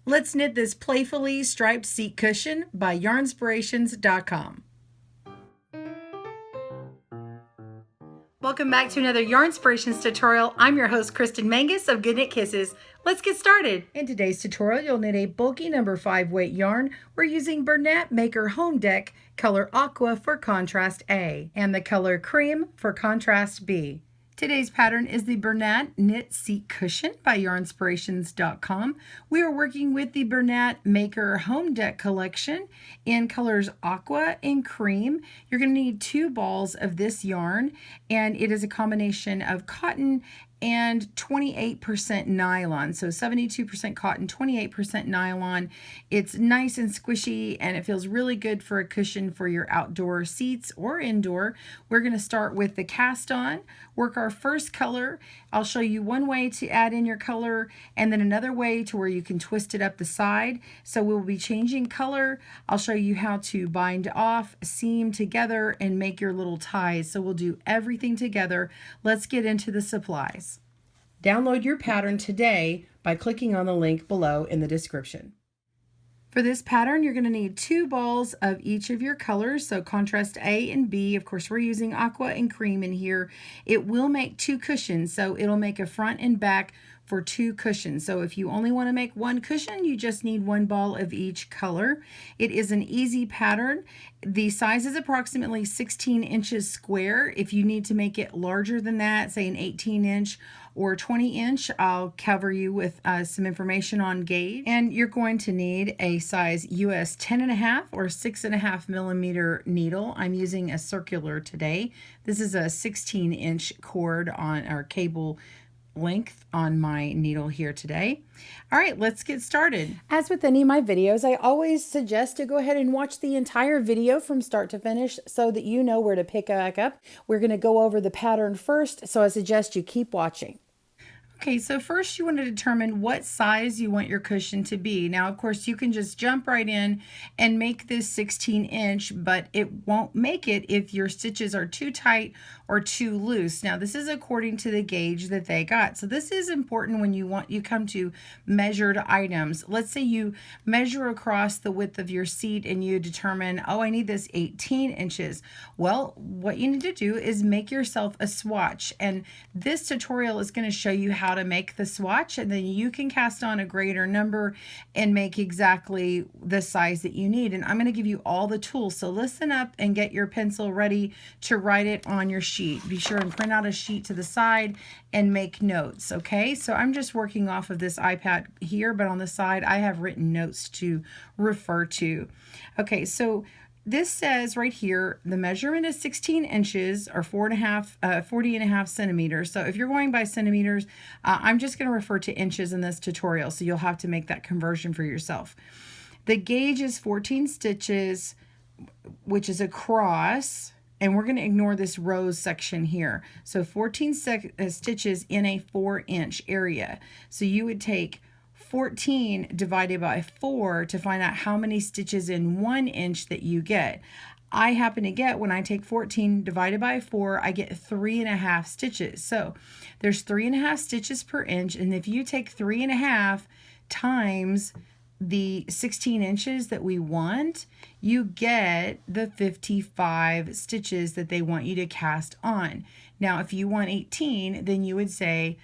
Let's knit this playfully striped seat cushion by Yarnspirations.com. Welcome back to another Yarnspirations tutorial. I'm your host, Kristen Mangus of Good Knit Kisses. Let's get started. In today's tutorial, you'll knit a bulky number 5 weight yarn. We're using Bernat Maker Home Dec, color Aqua for contrast A, and the color Cream for contrast B. Today's pattern is the Bernat Knit Seat Cushion by Yarnspirations.com. We are working with the Bernat Maker Home Dec collection in colors Aqua and Cream. You're going to need 2 balls of this yarn, and it is a combination of cotton and 28% nylon. So 72% cotton, 28% nylon. It's nice and squishy, and it feels really good for a cushion for your outdoor seats or indoor. We're going to start with the cast on, work our first color. I'll show you one way to add in your color and then another way to where you can twist it up the side. So we'll be changing color. I'll show you how to bind off, seam together, and make your little ties. So we'll do everything together. Let's get into the supplies. Download your pattern today by clicking on the link below in the description. For this pattern, you're going to need 2 balls of each of your colors, so contrast A and B. Of course, we're using Aqua and Cream in here. It will make 2 cushions, so it'll make a front and back for 2 cushions. So if you only want to make 1 cushion, you just need 1 ball of each color. It is an easy pattern. The size is approximately 16 inches square. If you need to make it larger than that, say an 18-inch or 20-inch, I'll cover you with some information on gauge. And you're going to need a size US 10.5 or 6.5 millimeter needle. I'm using a circular today. This is a 16-inch cord on our cable length on my needle here today. All right, let's get started. As with any of my videos, I always suggest to go ahead and watch the entire video from start to finish so that you know where to pick back up. We're going to go over the pattern first, so I suggest you keep watching. Okay, so first you want to determine what size you want your cushion to be. Now, of course, you can just jump right in and make this 16-inch, but it won't make it if your stitches are too tight or too loose. Now, this is according to the gauge that they got. So this is important when you come to measured items. Let's say you measure across the width of your seat and you determine, oh, I need this 18 inches. Well, what you need to do is make yourself a swatch. And this tutorial is going to show you how to make the swatch, and then you can cast on a greater number and make exactly the size that you need. And I'm going to give you all the tools. So listen up and get your pencil ready to write it on your sheet. Be sure and print out a sheet to the side and make notes. Okay, so I'm just working off of this iPad here, but on the side I have written notes to refer to. Okay, so this says right here, the measurement is 16 inches or 40.5 centimeters. So if you're going by centimeters, I'm just going to refer to inches in this tutorial. So you'll have to make that conversion for yourself. The gauge is 14 stitches, which is across, and we're going to ignore this rows section here. So 14 stitches in a 4-inch area. So you would take 14 divided by 4 to find out how many stitches in 1 inch that you get. I happen to get, when I take 14 divided by 4, I get 3.5 stitches. So there's 3.5 stitches per inch, and if you take 3.5 times the 16 inches that we want, you get the 55 stitches that they want you to cast on. Now, if you want 18, then you would say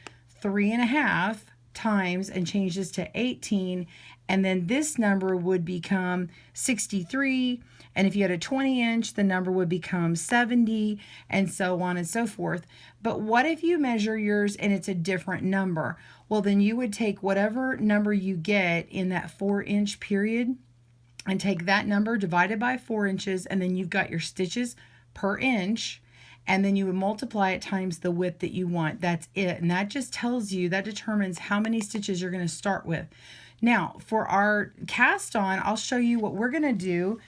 3.5 times and change this to 18, and then this number would become 63, and if you had a 20-inch, the number would become 70, and so on and so forth. But what if you measure yours and it's a different number? Well, then you would take whatever number you get in that 4-inch period and take that number divided by 4 inches, and then you've got your stitches per inch, and then you would multiply it times the width that you want. That's it. And that just tells you, that determines how many stitches you're going to start with. Now, for our cast on, I'll show you what we're going to do.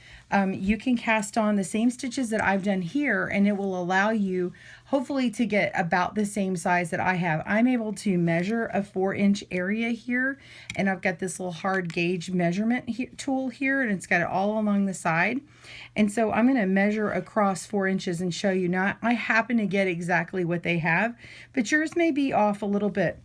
You can cast on the same stitches that I've done here, and it will allow you hopefully to get about the same size that I have. I'm able to measure a 4-inch area here, and I've got this little hard gauge measurement tool here, and it's got it all along the side. And so I'm going to measure across 4 inches and show you. Now, I happen to get exactly what they have, but yours may be off a little bit.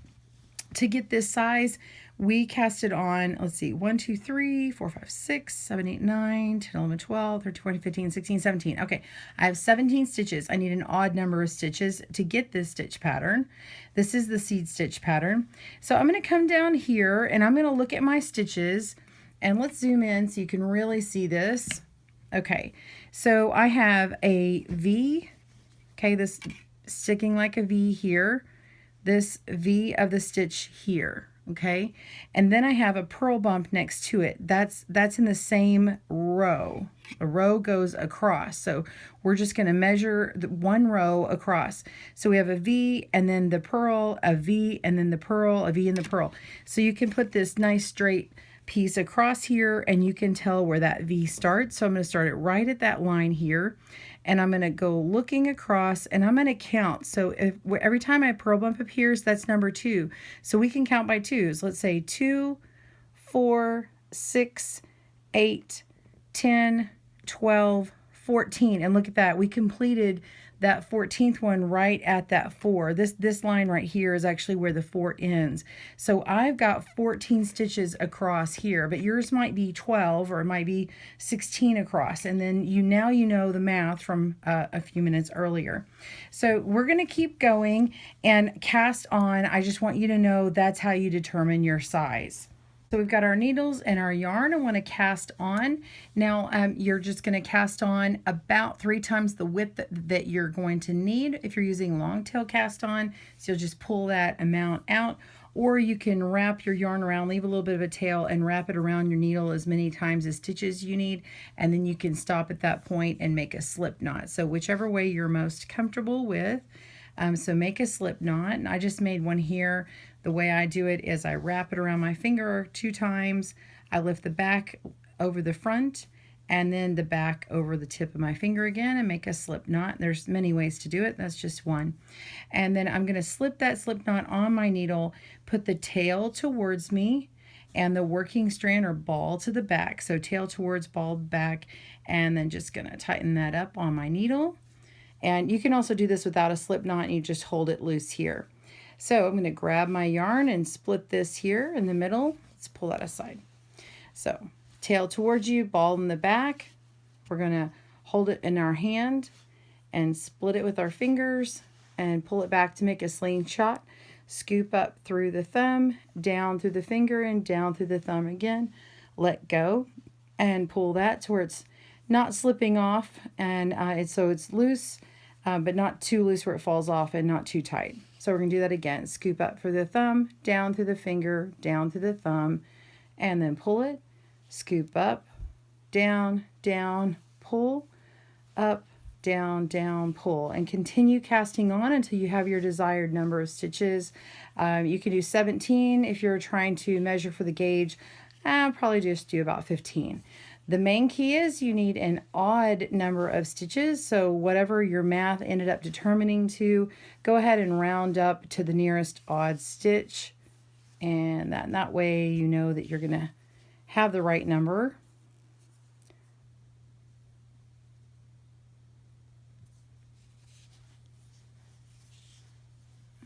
To get this size, we cast it on, let's see, 1, 2, 3, 4, 5, 6, 7, 8, 9, 10, 11, 12, 13, 14, 15, 16, 17. Okay, I have 17 stitches. I need an odd number of stitches to get this stitch pattern. This is the seed stitch pattern. So I'm going to come down here and I'm going to look at my stitches, and let's zoom in so you can really see this. Okay, so I have a V, okay, this sticking like a V here, this V of the stitch here, okay, and then I have a purl bump next to it. That's in the same row. A row goes across, so we're just going to measure the one row across. So we have a V and then the purl, a V and then the purl, a V and the purl. So you can put this nice straight piece across here and you can tell where that V starts. So I'm going to start it right at that line here, and I'm going to go looking across and I'm going to count. So if every time my purl bump appears, that's number 2. So we can count by twos. Let's say 2, 4, 6, 8, 10, 12, 14. And look at that. We completed that 14th one right at that 4. This line right here is actually where the 4 ends. So I've got 14 stitches across here, but yours might be 12 or it might be 16 across. And then now you know the math from a few minutes earlier. So we're going to keep going and cast on. I just want you to know that's how you determine your size. So we've got our needles and our yarn. I want to cast on. Now you're just going to cast on about 3 times the width that you're going to need if you're using long tail cast on. So you'll just pull that amount out, or you can wrap your yarn around, leave a little bit of a tail and wrap it around your needle as many times as stitches you need, and then you can stop at that point and make a slip knot. So whichever way you're most comfortable with. So make a slip knot, and I just made one here. The way I do it is I wrap it around my finger 2 times, I lift the back over the front, and then the back over the tip of my finger again and make a slip knot. There's many ways to do it, that's just one. And then I'm going to slip that slip knot on my needle, put the tail towards me, and the working strand or ball to the back. So tail towards, ball back, and then just going to tighten that up on my needle. And you can also do this without a slip knot, and you just hold it loose here. So I'm going to grab my yarn and split this here in the middle. Let's pull that aside. So tail towards you, ball in the back. We're going to hold it in our hand and split it with our fingers and pull it back to make a slingshot. Scoop up through the thumb, down through the finger, and down through the thumb again. Let go and pull that to where it's not slipping off, and so it's loose, but not too loose where it falls off, and not too tight. So we're going to do that again. Scoop up through the thumb, down through the finger, down through the thumb, and then pull it. Scoop up, down, down, pull, up, down, down, pull, and continue casting on until you have your desired number of stitches. You can do 17 if you're trying to measure for the gauge. I'll probably just do about 15. The main key is you need an odd number of stitches, so whatever your math ended up determining to, go ahead and round up to the nearest odd stitch, and that way you know that you're going to have the right number.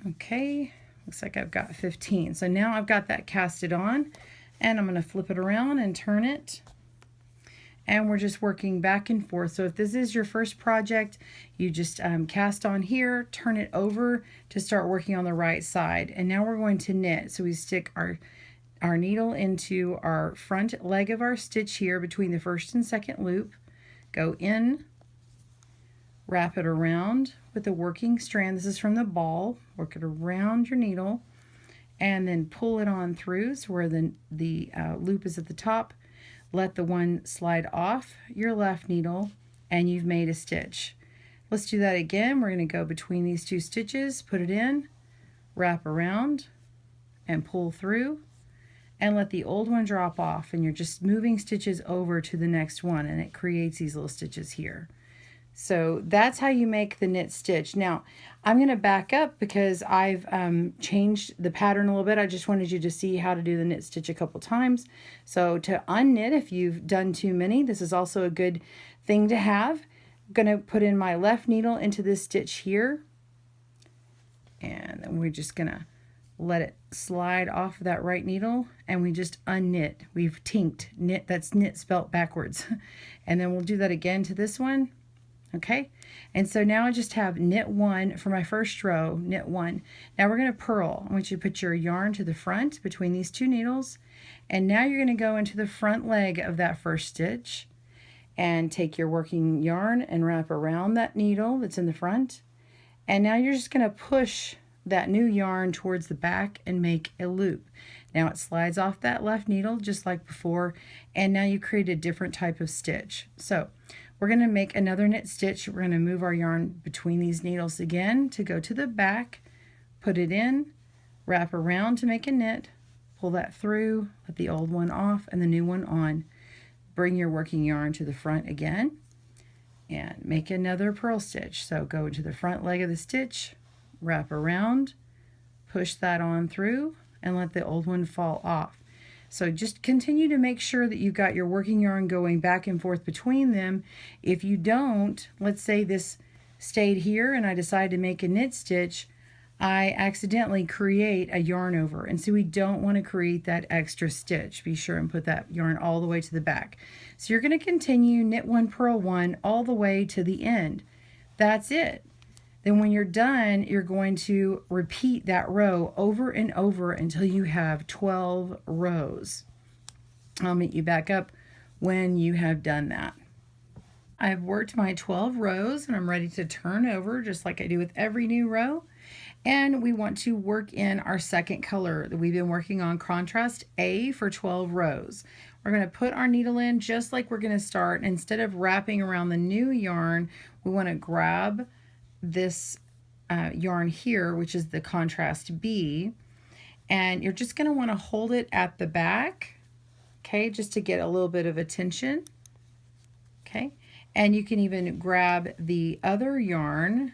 Okay, looks like I've got 15. So now I've got that casted on, and I'm going to flip it around and turn it. And we're just working back and forth. So if this is your first project, you just cast on here, turn it over to start working on the right side. And now we're going to knit. So we stick our needle into our front leg of our stitch here between the first and second loop, go in, wrap it around with a working strand. This is from the ball. Work it around your needle, and then pull it on through so where the loop is at the top. Let the one slide off your left needle, and you've made a stitch. Let's do that again. We're going to go between these 2 stitches, put it in, wrap around, and pull through, and let the old one drop off, and you're just moving stitches over to the next one, and it creates these little stitches here. So that's how you make the knit stitch. Now I'm going to back up because I've changed the pattern a little bit. I just wanted you to see how to do the knit stitch a couple times. So to unknit, if you've done too many, this is also a good thing to have. I'm going to put in my left needle into this stitch here, and then we're just going to let it slide off of that right needle, and we just unknit. We've tinked, knit, that's knit spelt backwards. And then we'll do that again to this one. Okay, and so now I just have knit 1 for my first row, knit 1. Now we're going to purl. I want you to put your yarn to the front between these 2 needles, and now you're going to go into the front leg of that first stitch and take your working yarn and wrap around that needle that's in the front. And now you're just going to push that new yarn towards the back and make a loop. Now it slides off that left needle just like before, and now you create a different type of stitch. So we're going to make another knit stitch. We're going to move our yarn between these needles again to go to the back, put it in, wrap around to make a knit, pull that through, let the old one off and the new one on. Bring your working yarn to the front again and make another purl stitch. So go into the front leg of the stitch, wrap around, push that on through, and let the old one fall off. So just continue to make sure that you've got your working yarn going back and forth between them. If you don't, let's say this stayed here and I decided to make a knit stitch, I accidentally create a yarn over. And so we don't want to create that extra stitch. Be sure and put that yarn all the way to the back. So you're going to continue knit 1, purl 1 all the way to the end. That's it. Then when you're done, you're going to repeat that row over and over until you have 12 rows. I'll meet you back up when you have done that. I've worked my 12 rows and I'm ready to turn over just like I do with every new row. And we want to work in our second color that we've been working on, contrast A, for 12 rows. We're going to put our needle in just like we're going to start. Instead of wrapping around the new yarn, we want to grab this yarn here, which is the contrast B, and you're just going to want to hold it at the back, okay, just to get a little bit of attention, okay, and you can even grab the other yarn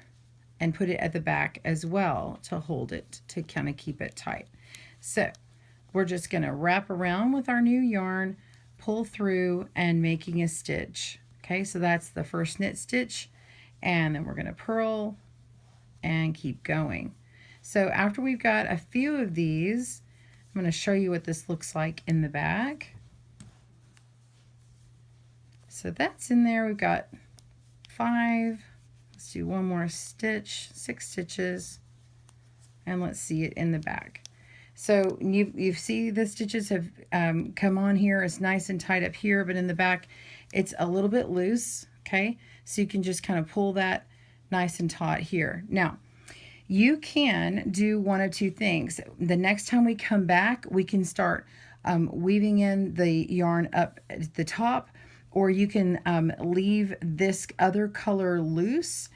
and put it at the back as well to hold it, to kind of keep it tight. So we're just going to wrap around with our new yarn, pull through, and making a stitch. Okay, so that's the first knit stitch. And then we're going to purl and keep going. So after we've got a few of these, I'm going to show you what this looks like in the back. So that's in there. We've got 5. Let's do one more stitch, 6 stitches, and let's see it in the back. So you see the stitches have come on here. It's nice and tight up here, but in the back it's a little bit loose. Okay, so you can just kind of pull that nice and taut here. Now, you can do one of 2 things. The next time we come back, we can start weaving in the yarn up at the top, or you can leave this other color loose,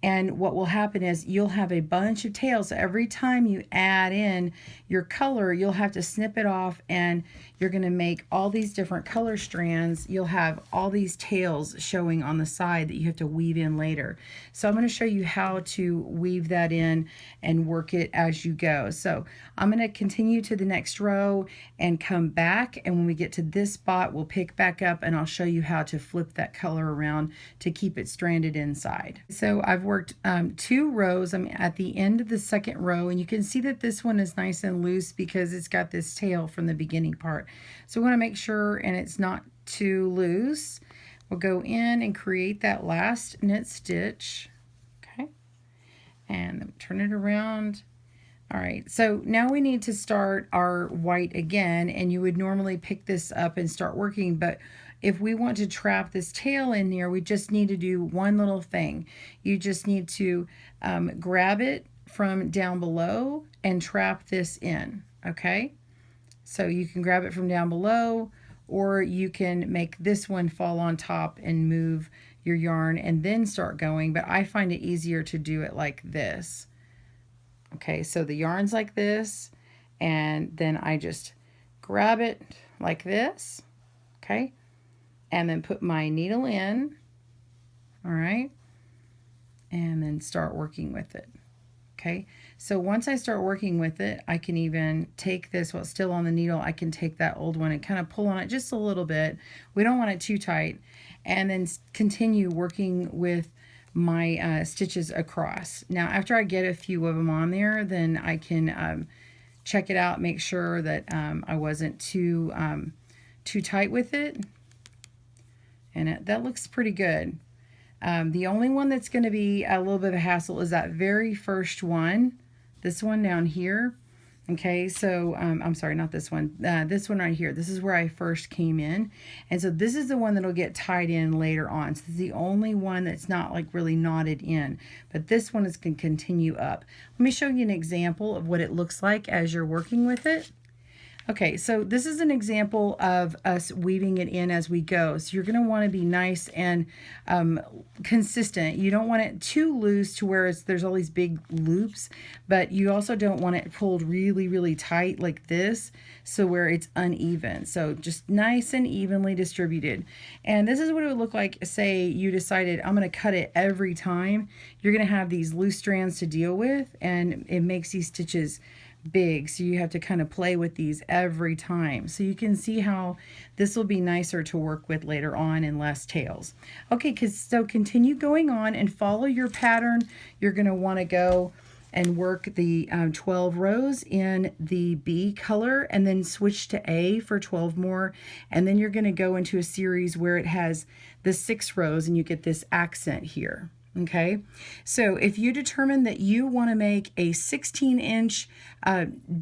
and what will happen is you'll have a bunch of tails. So every time you add in your color, you'll have to snip it off, and you're going to make all these different color strands. You'll have all these tails showing on the side that you have to weave in later. So I'm going to show you how to weave that in and work it as you go. So I'm going to continue to the next row and come back, and when we get to this spot, we'll pick back up and I'll show you how to flip that color around to keep it stranded inside. So I've worked 2 rows. I'm at the end of the second row, and you can see that this one is nice and loose because it's got this tail from the beginning part. So we want to make sure and it's not too loose. We'll go in and create that last knit stitch, okay, and then turn it around. All right, so now we need to start our white again, and you would normally pick this up and start working, but if we want to trap this tail in there, we just need to do one little thing. You just need to grab it from down below and trap this in, okay? So you can grab it from down below, or you can make this one fall on top and move your yarn and then start going, but I find it easier to do it like this. Okay, so the yarn's like this, and then I just grab it like this, okay, and then put my needle in, all right, and then start working with it. Okay, so once I start working with it, I can even take this while it's still on the needle. I can take that old one and kind of pull on it just a little bit. We don't want it too tight, and then continue working with my stitches across. Now, after I get a few of them on there, then I can check it out, make sure that I wasn't too tight with it. And that looks pretty good. The only one that's going to be a little bit of a hassle is that very first one, this one down here. Okay, so I'm sorry, not this one. This one right here. This is where I first came in. And so this is the one that'll get tied in later on. So this is the only one that's not like really knotted in. But this one is going to continue up. Let me show you an example of what it looks like as you're working with it. Okay, so this is an example of us weaving it in as we go. So you're going to want to be nice and consistent. You don't want it too loose to where there's all these big loops, but you also don't want it pulled really, really tight like this, so where it's uneven. So just nice and evenly distributed. And this is what it would look like, say you decided I'm going to cut it every time. You're going to have these loose strands to deal with, and it makes these stitches big, so you have to kind of play with these every time. So you can see how this will be nicer to work with later on and less tails. Okay, so continue going on and follow your pattern. You're going to want to go and work the 12 rows in the B color and then switch to A for 12 more, and then you're going to go into a series where it has the 6 rows and you get this accent here. Okay, so if you determine that you want to make a 16-inch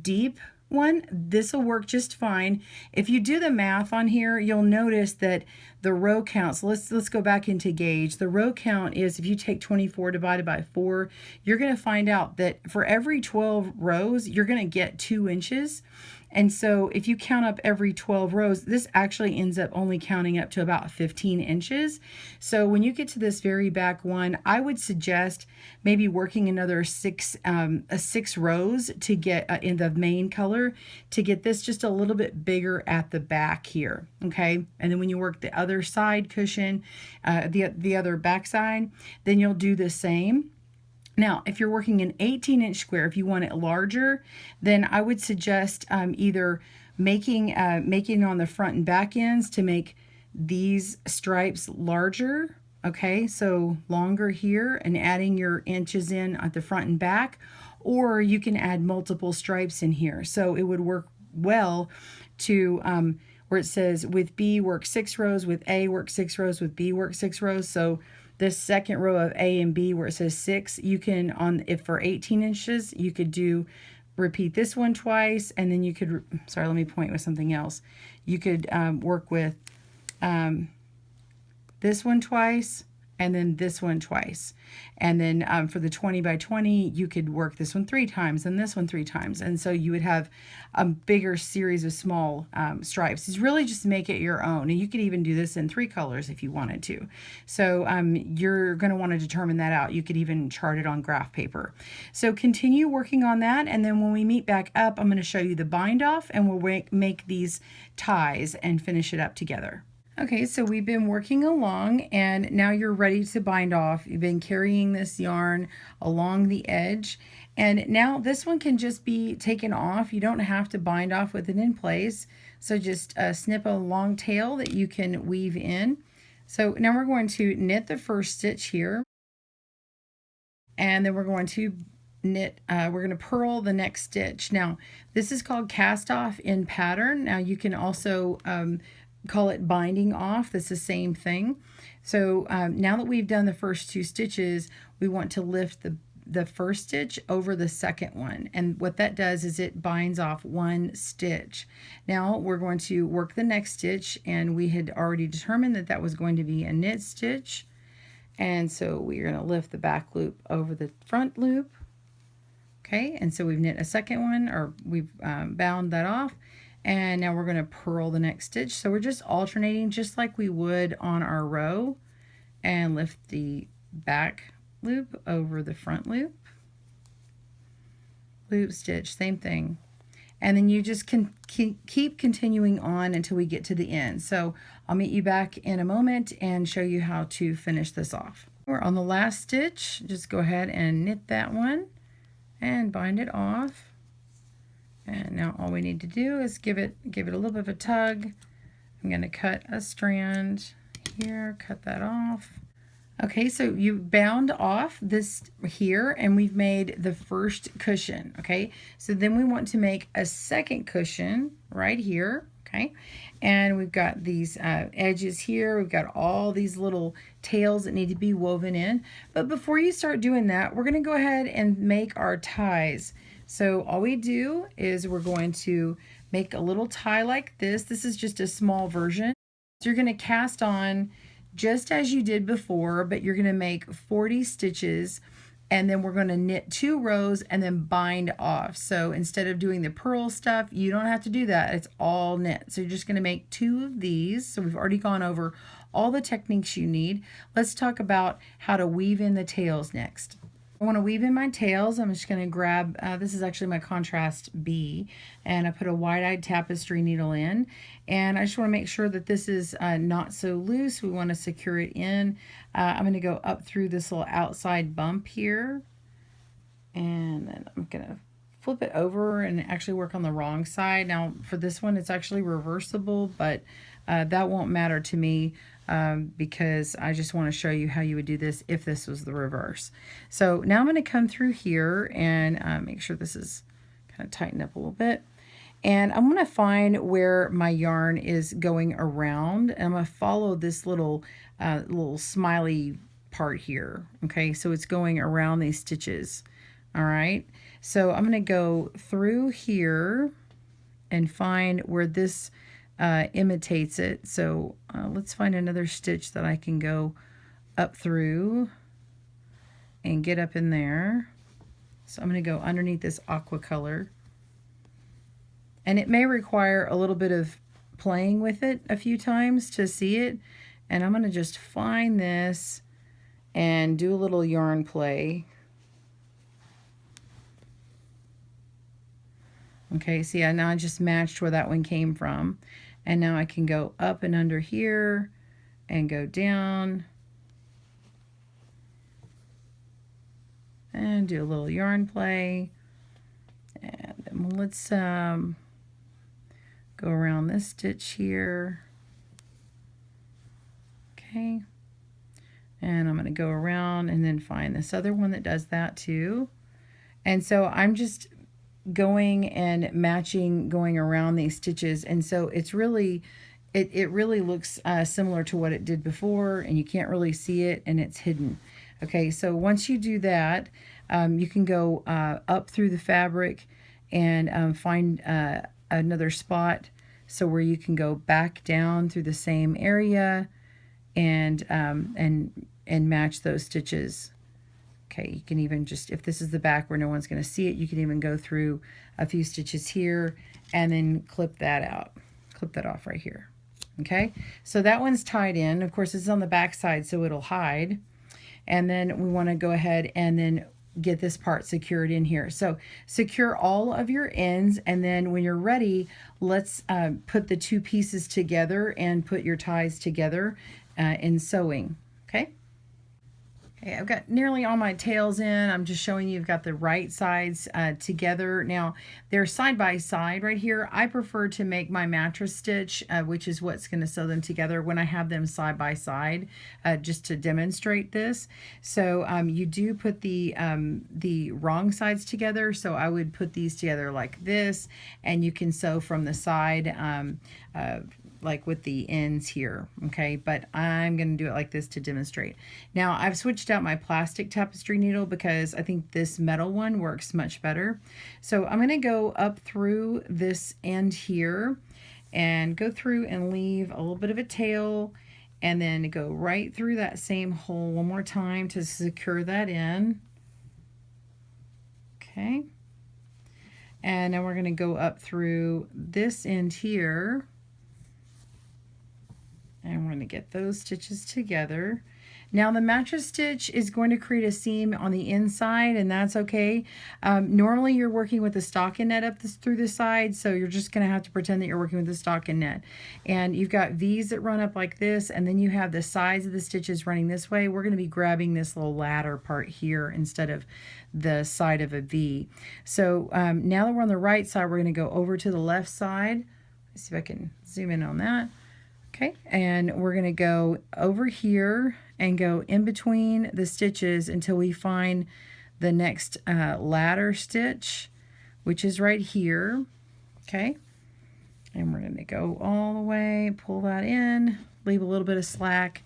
deep one, this will work just fine. If you do the math on here, you'll notice that the row count, so let's go back into gauge. The row count is, if you take 24 divided by 4, you're going to find out that for every 12 rows, you're going to get 2 inches. And so if you count up every 12 rows, this actually ends up only counting up to about 15 inches. So when you get to this very back one, I would suggest maybe working another 6 rows to get in the main color to get this just a little bit bigger at the back here. Okay, and then when you work the other side cushion, the other back side, then you'll do the same. Now, if you're working an 18-inch square, if you want it larger, then I would suggest either making on the front and back ends to make these stripes larger, okay, so longer here, and adding your inches in at the front and back, or you can add multiple stripes in here. So it would work well to where it says with B work 6 rows, with A work 6 rows, with B work 6 rows. So this second row of A and B where it says 6, you can, if for 18 inches, you could repeat this one twice, and then you could, sorry, let me point with something else. You could work with this one twice, and then this one twice. And then for the 20 by 20, you could work this one 3 times and this one 3 times. And so you would have a bigger series of small stripes. It's really just make it your own. And you could even do this in 3 colors if you wanted to. So you're going to want to determine that out. You could even chart it on graph paper. So continue working on that. And then when we meet back up, I'm going to show you the bind off, and we'll make these ties and finish it up together. Okay, so we've been working along, and now you're ready to bind off. You've been carrying this yarn along the edge, and now this one can just be taken off. You don't have to bind off with it in place. So just snip a long tail that you can weave in. So now we're going to knit the first stitch here, and then we're going to we're going to purl the next stitch. Now this is called cast off in pattern. Now you can also call it binding off. That's the same thing. So now that we've done the first 2 stitches, we want to lift the first stitch over the second one, and what that does is it binds off 1 stitch. Now we're going to work the next stitch, and we had already determined that that was going to be a knit stitch, and so we're going to lift the back loop over the front loop. Okay, and so we've knit a second one, or we've bound that off. And now we're going to purl the next stitch. So we're just alternating just like we would on our row, and lift the back loop over the front loop. Loop stitch, same thing. And then you just can keep continuing on until we get to the end. So I'll meet you back in a moment and show you how to finish this off. We're on the last stitch. Just go ahead and knit that one and bind it off. And now all we need to do is give it a little bit of a tug. I'm going to cut a strand here, cut that off. Okay, so you bound off this here and we've made the first cushion, okay? So then we want to make a second cushion right here, okay? And we've got these edges here. We've got all these little tails that need to be woven in. But before you start doing that, we're gonna go ahead and make our ties. So all we do is we're going to make a little tie like this. This is just a small version. So you're gonna cast on just as you did before, but you're going to make 40 stitches, and then we're going to knit 2 rows and then bind off. So instead of doing the purl stuff, you don't have to do that. It's all knit. So you're just going to make 2 of these. So we've already gone over all the techniques you need. Let's talk about how to weave in the tails next. I want to weave in my tails. I'm just going to grab, this is actually my contrast B, and I put a wide-eyed tapestry needle in, and I just want to make sure that this is not so loose. We want to secure it in. I'm going to go up through this little outside bump here, and then I'm going to flip it over and actually work on the wrong side. Now for this one, it's actually reversible, but that won't matter to me because I just want to show you how you would do this if this was the reverse. So now I'm going to come through here and make sure this is kind of tightened up a little bit. And I'm going to find where my yarn is going around, and I'm going to follow this little smiley part here. Okay, so it's going around these stitches. All right, so I'm going to go through here and find where this imitates it. So let's find another stitch that I can go up through and get up in there. So I'm going to go underneath this aqua color. And it may require a little bit of playing with it a few times to see it. And I'm going to just find this and do a little yarn play. Okay, see, now I just matched where that one came from. And now I can go up and under here and go down and do a little yarn play. And then let's go around this stitch here. Okay. And I'm going to go around and then find this other one that does that too. And so I'm just going and matching, going around these stitches, and so it's really it really looks similar to what it did before, and you can't really see it and it's hidden. Okay, so once you do that, you can go up through the fabric and find another spot so where you can go back down through the same area and match those stitches. Okay, you can even just, if this is the back where no one's going to see it, you can even go through a few stitches here and then clip that out. Clip that off right here. Okay, so that one's tied in. Of course, it's on the back side, so it'll hide. And then we want to go ahead and then get this part secured in here. So secure all of your ends, and then when you're ready, let's put the 2 pieces together and put your ties together in sewing. Okay. Okay, I've got nearly all my tails in. I'm just showing you I've got the right sides together. Now, they're side by side right here. I prefer to make my mattress stitch, which is what's going to sew them together when I have them side by side, just to demonstrate this. So you do put the wrong sides together. So I would put these together like this, and you can sew from the side like with the ends here, okay? But I'm going to do it like this to demonstrate. Now, I've switched out my plastic tapestry needle because I think this metal one works much better. So I'm going to go up through this end here and go through and leave a little bit of a tail, and then go right through that same hole one more time to secure that in. Okay. And now we're going to go up through this end here, and we're going to get those stitches together. Now the mattress stitch is going to create a seam on the inside, and that's okay. Normally you're working with a stocking net up through the side, so you're just going to have to pretend that you're working with a stocking net. And you've got V's that run up like this, and then you have the sides of the stitches running this way. We're going to be grabbing this little ladder part here instead of the side of a V. So now that we're on the right side, we're going to go over to the left side. Let's see if I can zoom in on that. Okay, and we're going to go over here and go in between the stitches until we find the next ladder stitch, which is right here. Okay, and we're going to go all the way, pull that in, leave a little bit of slack,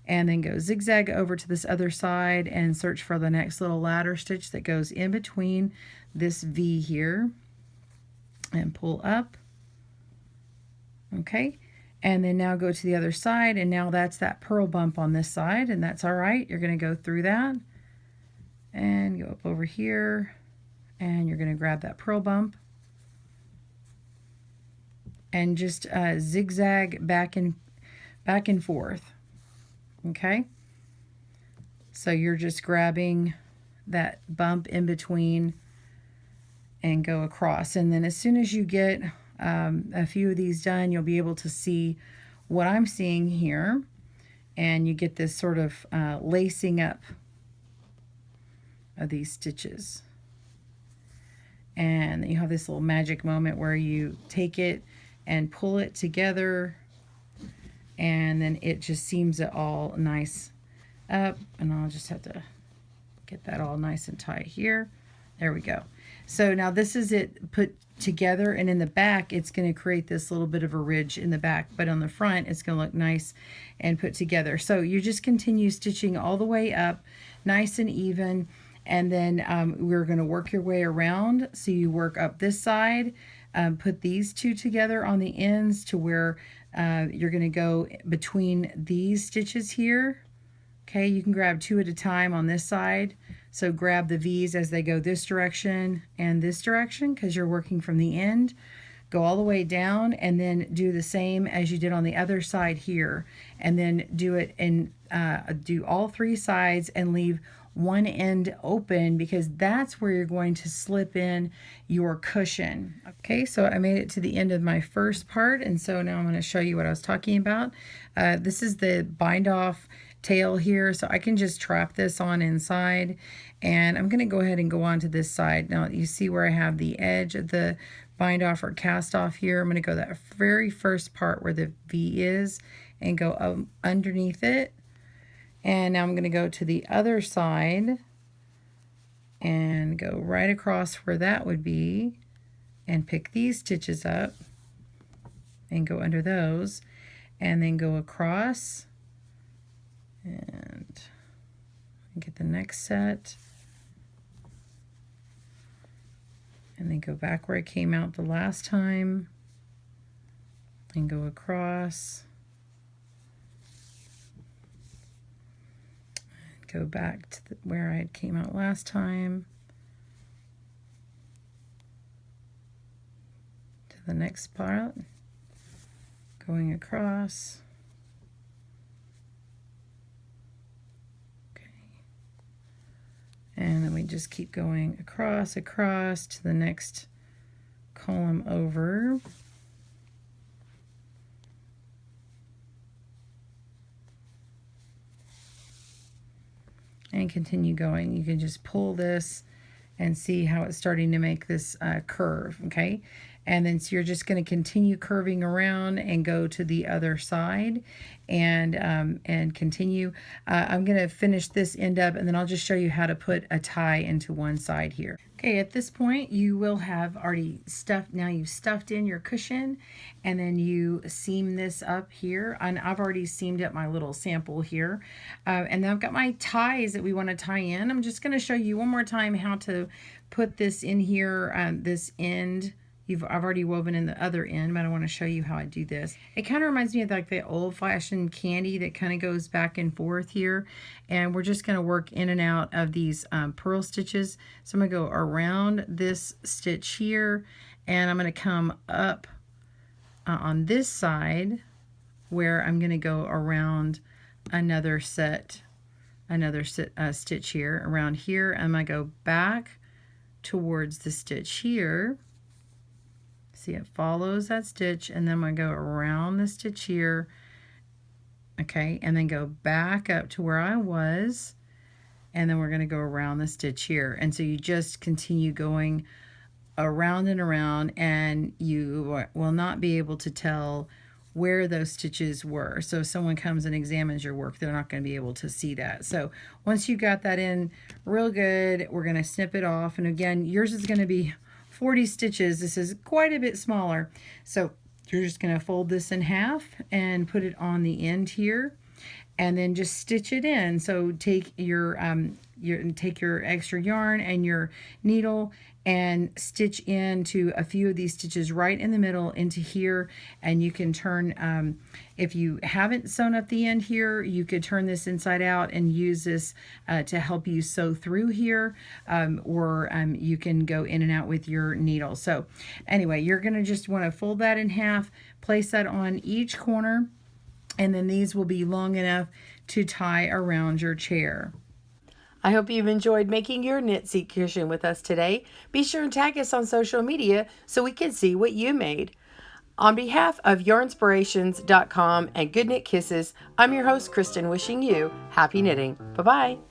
and then go zigzag over to this other side and search for the next little ladder stitch that goes in between this V here, and pull up. Okay, and then now go to the other side, and now that's that purl bump on this side, and that's all right. You're going to go through that and go up over here, and you're going to grab that purl bump and just zigzag back and forth. Okay, so you're just grabbing that bump in between and go across, and then as soon as you get a few of these done, you'll be able to see what I'm seeing here, and you get this sort of lacing up of these stitches, and you have this little magic moment where you take it and pull it together, and then it just seams it all nice up, and I'll just have to get that all nice and tight here. There we go. So now this is it put together, and in the back it's going to create this little bit of a ridge in the back, but on the front it's going to look nice and put together. So you just continue stitching all the way up nice and even, and then we're going to work your way around. So you work up this side, put these two together on the ends to where you're going to go between these stitches here. Okay, you can grab two at a time on this side. So grab the V's as they go this direction and this direction, because you're working from the end. Go all the way down, and then do the same as you did on the other side here, and then do it and do all three sides and leave one end open, because that's where you're going to slip in your cushion. Okay, so I made it to the end of my first part, and so now I'm going to show you what I was talking about. This is the bind off tail here, so I can just trap this on inside, and I'm going to go ahead and go on to this side. Now you see where I have the edge of the bind off or cast off here. I'm going to go that very first part where the V is and go underneath it, and now I'm going to go to the other side and go right across where that would be and pick these stitches up and go under those, and then go across and get the next set, and then go back where I came out the last time and go across, and go back to where I came out last time, to the next part, going across. And then we just keep going across to the next column over. And continue going. You can just pull this and see how it's starting to make this curve, okay? And then so you're just going to continue curving around and go to the other side and continue. I'm going to finish this end up, and then I'll just show you how to put a tie into one side here. Okay, at this point you will have already stuffed, now you've stuffed in your cushion, and then you seam this up here. And I've already seamed up my little sample here. And then I've got my ties that we want to tie in. I'm just going to show you one more time how to put this in here, this end. I've already woven in the other end, but I want to show you how I do this. It kind of reminds me of like the old-fashioned candy that kind of goes back and forth here. And we're just going to work in and out of these purl stitches. So I'm going to go around this stitch here, and I'm going to come up on this side where I'm going to go around another stitch here. Around here, I'm going to go back towards the stitch here. See, it follows that stitch, and then I'm going to go around the stitch here, okay, and then go back up to where I was, and then we're going to go around the stitch here. And so you just continue going around and around, and you will not be able to tell where those stitches were. So if someone comes and examines your work, they're not going to be able to see that. So once you got that in real good, we're going to snip it off. And again, yours is going to be 40 stitches. This is quite a bit smaller. So you're just going to fold this in half and put it on the end here, and then just stitch it in. So take your extra yarn and your needle and stitch into a few of these stitches right in the middle into here. And you can turn, if you haven't sewn up the end here, you could turn this inside out and use this to help you sew through here, or you can go in and out with your needle. So anyway, you're going to just want to fold that in half, place that on each corner, and then these will be long enough to tie around your chair. I hope you've enjoyed making your knit seat cushion with us today. Be sure and tag us on social media so we can see what you made. On behalf of Yarnspirations.com and Good Knit Kisses, I'm your host, Kristen, wishing you happy knitting. Bye-bye.